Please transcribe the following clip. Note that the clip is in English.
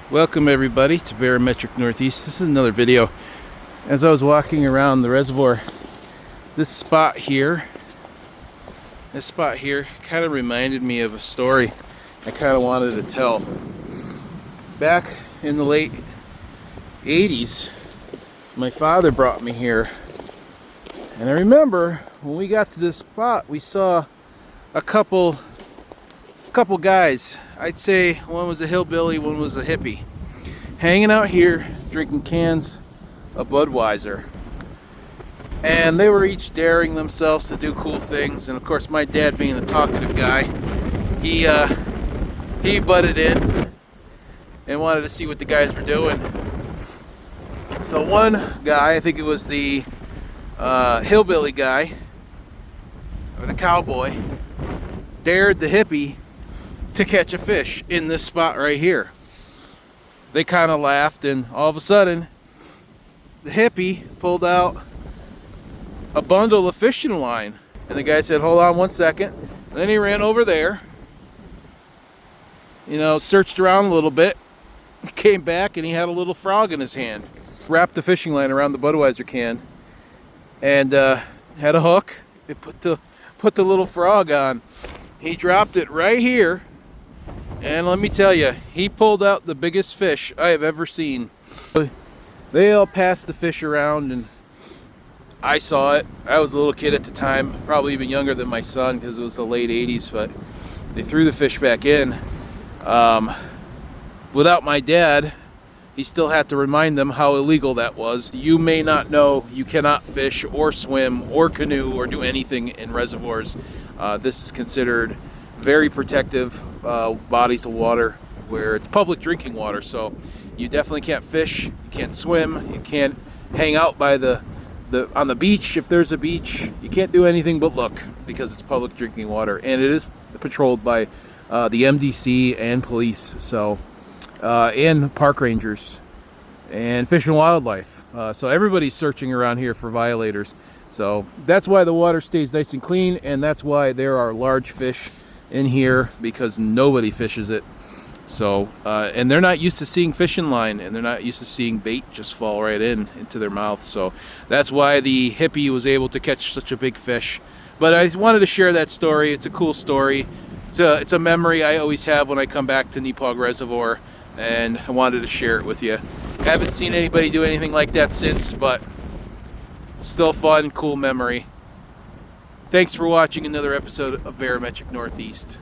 Welcome everybody to Barometric Northeast. This is another video. As I was walking around the reservoir, this spot here kind of reminded me of a story I kind of wanted to tell. Back in the late 80s, my father brought me here, and I remember when we got to this spot, we saw a couple guys. I'd say one was a hillbilly, one was a hippie, hanging out here drinking cans of Budweiser. And they were each daring themselves to do cool things. And of course, my dad, being the talkative guy, he butted in and wanted to see what the guys were doing. So one guy, I think it was the hillbilly guy, or the cowboy, dared the hippie to catch a fish in this spot right here. They kind of laughed, and all of a sudden the hippie pulled out a bundle of fishing line, and the guy said, "Hold on one second." And then he ran over there, searched around a little bit, came back, and he had a little frog in his hand. Wrapped the fishing line around the Budweiser can and had a hook. It put the little frog on. He dropped it right here. And let me tell you, he pulled out the biggest fish I have ever seen. They all passed the fish around, and I saw it. I was a little kid at the time, probably even younger than my son, because it was the late 80s, but they threw the fish back in. Without my dad, he still had to remind them how illegal that was. You may not know you cannot fish or swim or canoe or do anything in reservoirs. This is considered very protective bodies of water where it's public drinking water, so you definitely can't fish, you can't swim, you can't hang out by on the beach if there's a beach. You can't do anything but look, because it's public drinking water, and it is patrolled by the MDC and police, so and park rangers and Fish and Wildlife. So everybody's searching around here for violators. So that's why the water stays nice and clean, and that's why there are large fish in here, because nobody fishes it. So and they're not used to seeing fishing line, and they're not used to seeing bait just fall right into their mouth. So that's why the hippie was able to catch such a big fish. But I wanted to share that story. It's a cool story. It's a memory I always have when I come back to Nepaug Reservoir, and I wanted to share it with you. Haven't seen anybody do anything like that since, but still fun, cool memory. Thanks for watching another episode of Barometric Northeast.